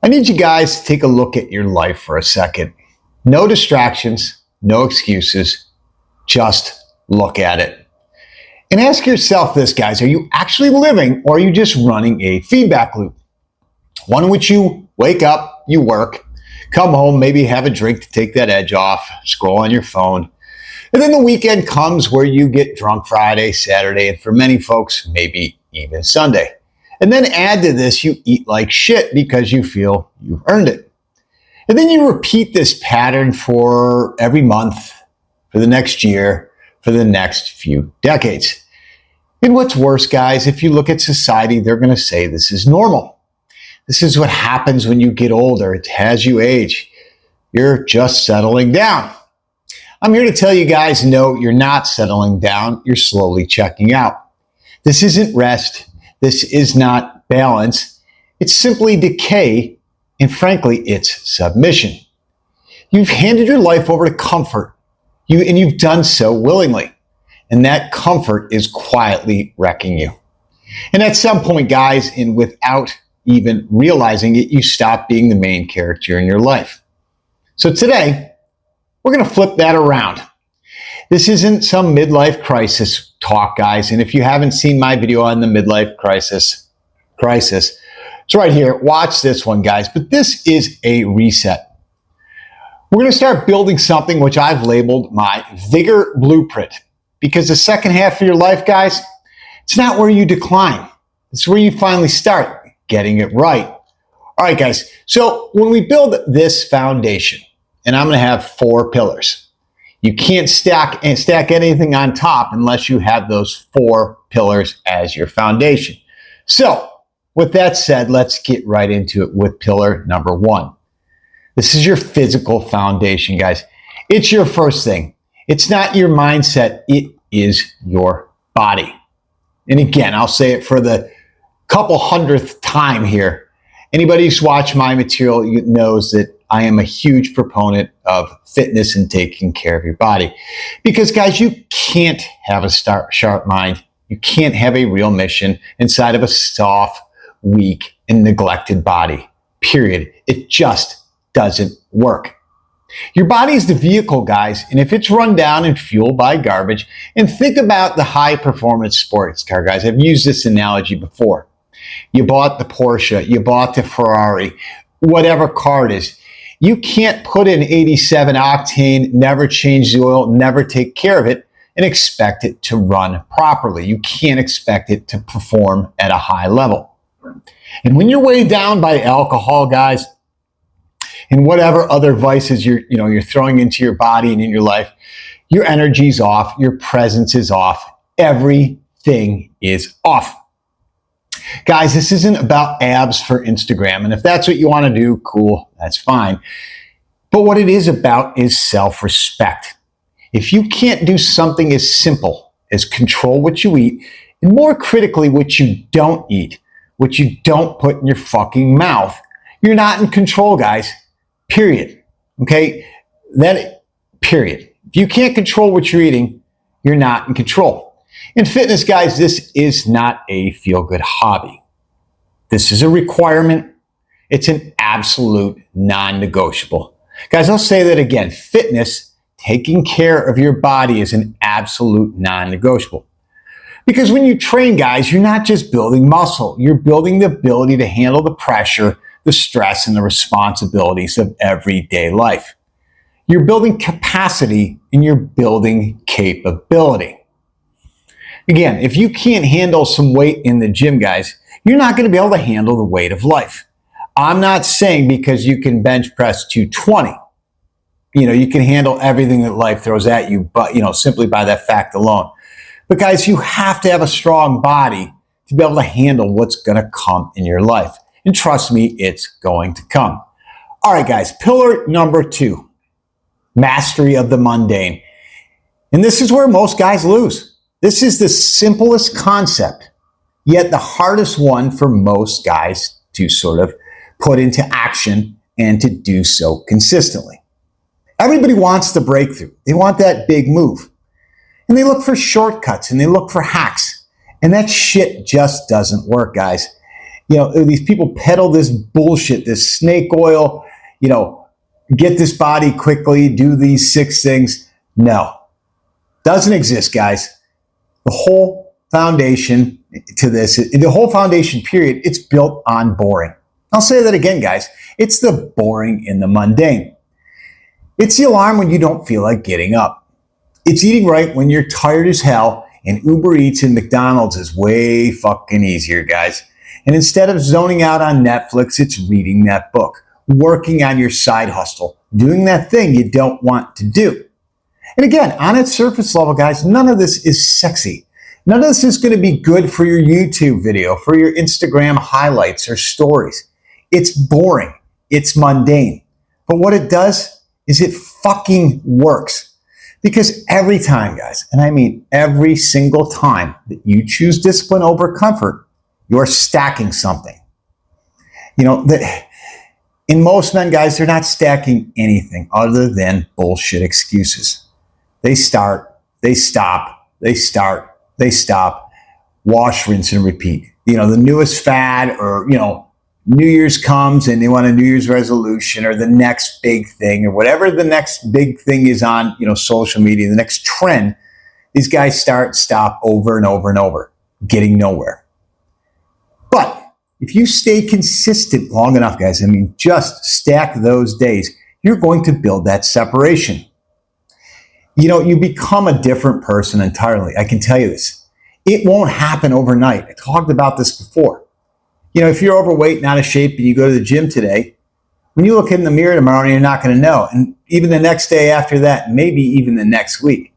I need you guys to take a look at your life for a second. No distractions, no excuses, just look at it. And ask yourself this, guys, are you actually living or are you just running a feedback loop? One in which you wake up, you work, come home, maybe have a drink to take that edge off, scroll on your phone. And then the weekend comes where you get drunk Friday, Saturday, and for many folks, maybe even Sunday. And then add to this, you eat like shit because you feel you've earned it. And then you repeat this pattern for every month, for the next year, for the next few decades. And what's worse, guys, if you look at society, they're going to say this is normal. This is what happens when you get older. It's as you age. You're just settling down. I'm here to tell you guys, no, you're not settling down. You're slowly checking out. This isn't rest. This is not balance. It's simply decay, and frankly, it's submission. You've handed your life over to comfort, and you've done so willingly, and that comfort is quietly wrecking you. And at some point, guys, and without even realizing it, you stop being the main character in your life. So today, we're going to flip that around. This isn't some midlife crisis talk, guys. And if you haven't seen my video on the midlife crisis, it's right here. Watch this one, guys. But this is a reset. We're going to start building something which I've labeled my Vigor Blueprint. Because the second half of your life, guys, it's not where you decline. It's where you finally start getting it right. All right, guys. So when we build this foundation, and I'm going to have 4 pillars. You can't stack anything on top unless you have those 4 pillars as your foundation. So with that said, let's get right into it with pillar number 1. This is your physical foundation, guys. It's your first thing. It's not your mindset. It is your body. And again, I'll say it for the couple hundredth time here. Anybody who's watched my material knows that I am a huge proponent of fitness and taking care of your body. Because, guys, you can't have a sharp mind. You can't have a real mission inside of a soft, weak, and neglected body. Period. It just doesn't work. Your body is the vehicle, guys, and if it's run down and fueled by garbage, and think about the high-performance sports car, guys. I've used this analogy before. You bought the Porsche, you bought the Ferrari, whatever car it is. You can't put in 87 octane, never change the oil, never take care of it, and expect it to run properly. You can't expect it to perform at a high level. And when you're weighed down by alcohol, guys, and whatever other vices you're throwing into your body and in your life, your energy's off, your presence is off, everything is off. Guys, this isn't about abs for Instagram. And if that's what you want to do, cool, that's fine. But what it is about is self-respect. If you can't do something as simple as control what you eat, and more critically, what you don't eat, what you don't put in your fucking mouth, you're not in control, guys. Period. Okay? Period. If you can't control what you're eating, you're not in control. In fitness, guys, this is not a feel-good hobby. This is a requirement. It's an absolute non-negotiable. Guys, I'll say that again. Fitness, taking care of your body, is an absolute non-negotiable. Because when you train, guys, you're not just building muscle. You're building the ability to handle the pressure, the stress, and the responsibilities of everyday life. You're building capacity and you're building capability. Again, if you can't handle some weight in the gym, guys, you're not going to be able to handle the weight of life. I'm not saying because you can bench press 220, you can handle everything that life throws at you, but, simply by that fact alone. But guys, you have to have a strong body to be able to handle what's going to come in your life. And trust me, it's going to come. All right, guys, pillar number 2, mastery of the mundane. And this is where most guys lose. This is the simplest concept, yet the hardest one for most guys to sort of put into action and to do so consistently. Everybody wants the breakthrough. They want that big move. And they look for shortcuts and they look for hacks. And that shit just doesn't work, guys. these people peddle this bullshit, this snake oil, get this body quickly, do these 6 things. No, doesn't exist, guys. The whole foundation to this, the whole foundation period, it's built on boring. I'll say that again, guys. It's the boring and the mundane. It's the alarm when you don't feel like getting up. It's eating right when you're tired as hell, and Uber Eats and McDonald's is way fucking easier, guys. And instead of zoning out on Netflix, it's reading that book, working on your side hustle, doing that thing you don't want to do. And again, on its surface level, guys, none of this is sexy. None of this is going to be good for your YouTube video, for your Instagram highlights or stories. It's boring. It's mundane. But what it does is it fucking works. Because every time, guys, and I mean every single time that you choose discipline over comfort, you're stacking something. In most men, guys, they're not stacking anything other than bullshit excuses. They start, they stop, they start, they stop, wash, rinse, and repeat. The newest fad, or, New Year's comes and they want a New Year's resolution or the next big thing or whatever the next big thing is on, social media, the next trend. These guys stop over and over and over, getting nowhere. But if you stay consistent long enough, guys, just stack those days, you're going to build that separation. You become a different person entirely. I can tell you this. It won't happen overnight. I talked about this before. If you're overweight and out of shape and you go to the gym today, when you look in the mirror tomorrow, you're not going to know. And even the next day after that, maybe even the next week.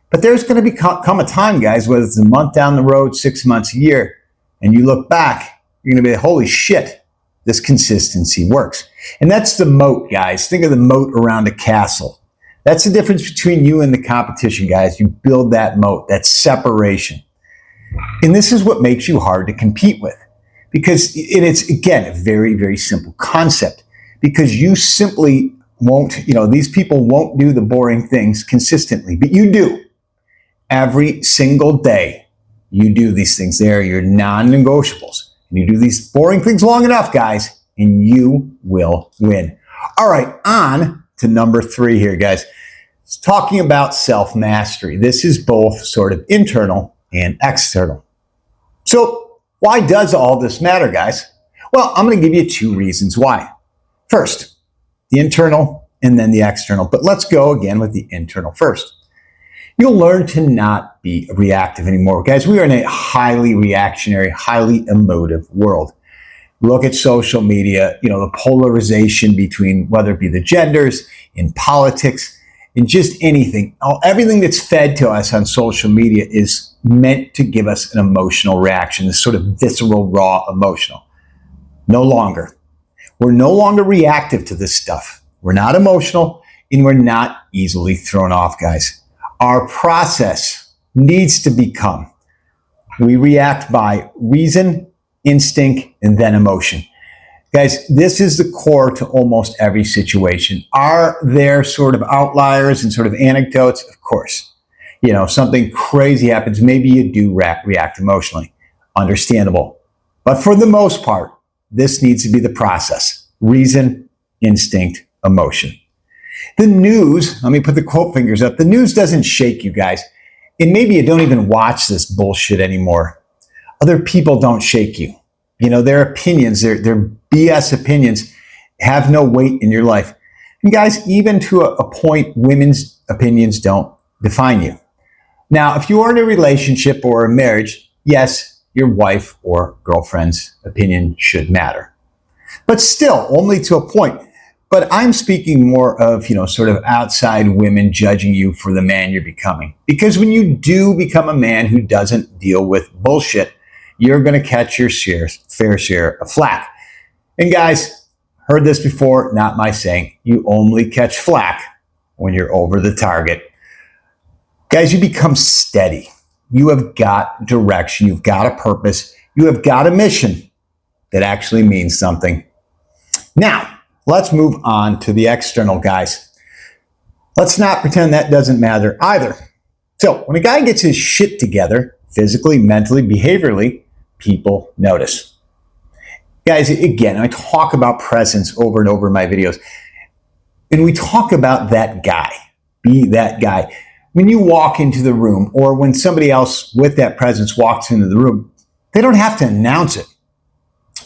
But there's going to come a time, guys, whether it's a month down the road, 6 months, a year, and you look back, you're going to be, holy shit, this consistency works. And that's the moat, guys. Think of the moat around a castle. That's the difference between you and the competition, guys. You build that moat, that separation. And this is what makes you hard to compete with. Because it's, again, a very, very simple concept. Because you simply won't, these people won't do the boring things consistently, but you do. Every single day, you do these things. They're your non-negotiables. And you do these boring things long enough, guys, and you will win. All right, on to number 3 here, guys. It's talking about self-mastery. This is both sort of internal and external. So, why does all this matter, guys? Well, I'm going to give you 2 reasons why. First, the internal and then the external. But let's go again with the internal first. You'll learn to not be reactive anymore. Guys, we are in a highly reactionary, highly emotive world. Look at social media, the polarization between whether it be the genders, in politics, in just anything. Everything that's fed to us on social media is meant to give us an emotional reaction, this sort of visceral, raw, emotional. No longer. We're no longer reactive to this stuff. We're not emotional, and we're not easily thrown off, guys. Our process needs to become, we react by reason, instinct, and then emotion. Guys, this is the core to almost every situation. Are there sort of outliers and sort of anecdotes? Of course. Something crazy happens. Maybe you do react emotionally. Understandable. But for the most part, this needs to be the process. Reason, instinct, emotion. The news, let me put the quote fingers up. The news doesn't shake you, guys. And maybe you don't even watch this bullshit anymore. Other people don't shake you. Their opinions, their BS opinions have no weight in your life. And guys, even to a point, women's opinions don't define you. Now, if you are in a relationship or a marriage, yes, your wife or girlfriend's opinion should matter. But still, only to a point. But I'm speaking more of, sort of outside women judging you for the man you're becoming. Because when you do become a man who doesn't deal with bullshit, you're going to catch your fair share of flack. And guys, heard this before, not my saying, you only catch flack when you're over the target. Guys, you become steady. You have got direction. You've got a purpose. You have got a mission that actually means something. Now, let's move on to the external, guys. Let's not pretend that doesn't matter either. So, when a guy gets his shit together, physically, mentally, behaviorally, people notice. Guys, again, I talk about presence over and over in my videos. And we talk about that guy. Be that guy. When you walk into the room, or when somebody else with that presence walks into the room, they don't have to announce it.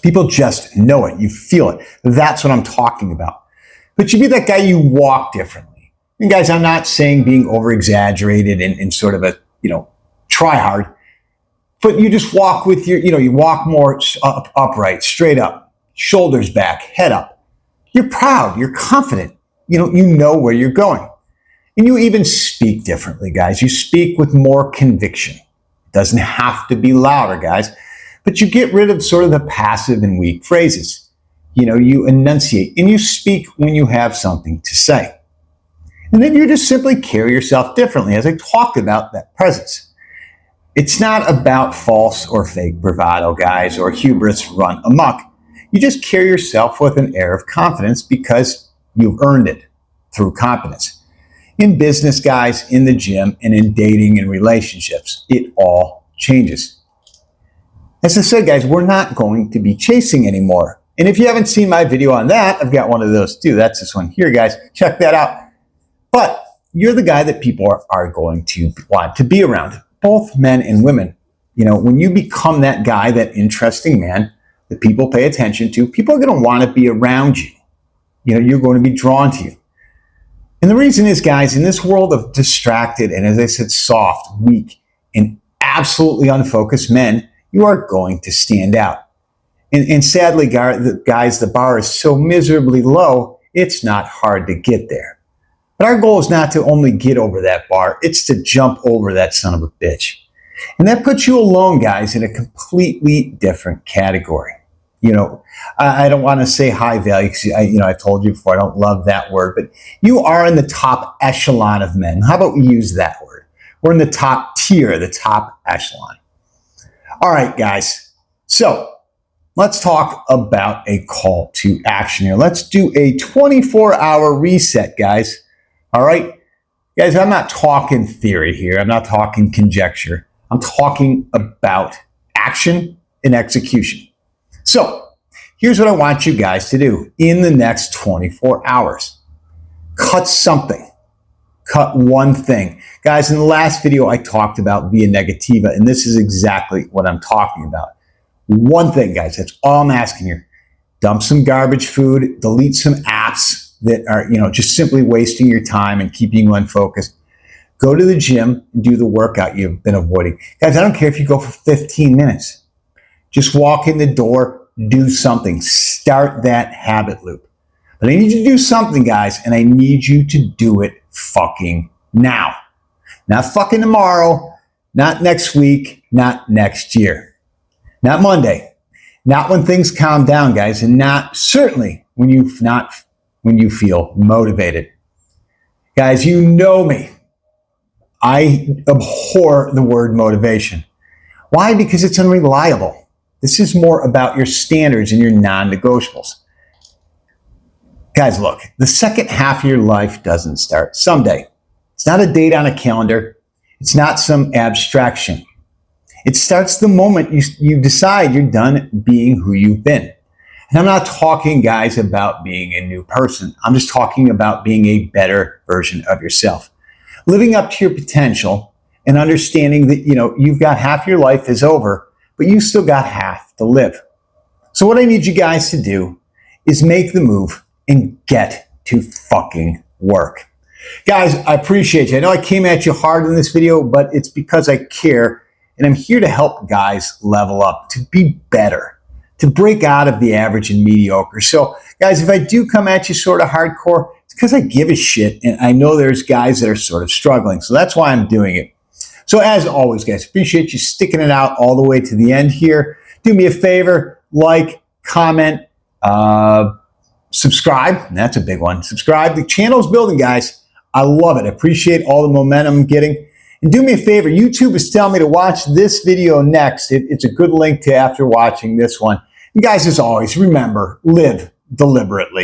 People just know it. You feel it. That's what I'm talking about. But you be that guy, you walk differently. And guys, I'm not saying being over-exaggerated and sort of a, try hard. But you just walk with you walk more upright, straight up, shoulders back, head up. You're proud. You're confident. You know where you're going. And you even speak differently, guys. You speak with more conviction. It doesn't have to be louder, guys. But you get rid of sort of the passive and weak phrases. You enunciate and you speak when you have something to say. And then you just simply carry yourself differently, as I talked about that presence. It's not about false or fake bravado, guys, or hubris run amok. You just carry yourself with an air of confidence because you've earned it through competence. In business, guys, in the gym, and in dating and relationships, it all changes. As I said, guys, we're not going to be chasing anymore. And if you haven't seen my video on that, I've got one of those too. That's this one here, guys. Check that out. But you're the guy that people are going to want to be around, both men and women. When you become that guy, that interesting man that people pay attention to, people are going to want to be around you. You're going to be drawn to you. And the reason is, guys, in this world of distracted and, as I said, soft, weak, and absolutely unfocused men, you are going to stand out. And sadly, guys, the bar is so miserably low, it's not hard to get there. But our goal is not to only get over that bar, it's to jump over that son of a bitch. And that puts you alone, guys, in a completely different category. I don't want to say high value because, I told you before, I don't love that word, but you are in the top echelon of men. How about we use that word? We're in the top tier, the top echelon. All right, guys. So let's talk about a call to action here. Let's do a 24-hour reset, guys. All right? Guys, I'm not talking theory here. I'm not talking conjecture. I'm talking about action and execution. So here's what I want you guys to do in the next 24 hours. Cut something. Cut one thing. Guys, in the last video, I talked about via negativa, and this is exactly what I'm talking about. One thing, guys, that's all I'm asking you. Dump some garbage food, delete some apps that are, just simply wasting your time and keeping you unfocused. Go to the gym and do the workout you've been avoiding. Guys, I don't care if you go for 15 minutes. Just walk in the door, do something. Start that habit loop. But I need you to do something, guys, and I need you to do it fucking now. Not fucking tomorrow, not next week, not next year. Not Monday. Not when things calm down, guys, and not certainly when you feel motivated. Guys, you know me. I abhor the word motivation. Why? Because it's unreliable. This is more about your standards and your non-negotiables. Guys, look, the second half of your life doesn't start someday. It's not a date on a calendar. It's not some abstraction. It starts the moment you decide you're done being who you've been. And I'm not talking, guys, about being a new person. I'm just talking about being a better version of yourself. Living up to your potential and understanding that, you've got half your life is over, but you still got half to live. So what I need you guys to do is make the move and get to fucking work. Guys, I appreciate you. I know I came at you hard in this video, but it's because I care, and I'm here to help guys level up, to be better, to break out of the average and mediocre. So, guys, if I do come at you sort of hardcore, it's because I give a shit, and I know there's guys that are sort of struggling. So that's why I'm doing it. So as always, guys, appreciate you sticking it out all the way to the end here. Do me a favor, like, comment, subscribe. And that's a big one. Subscribe. The channel's building, guys. I love it. I appreciate all the momentum I'm getting. And do me a favor, YouTube is telling me to watch this video next. It's a good link to after watching this one. And guys, as always, remember, live deliberately.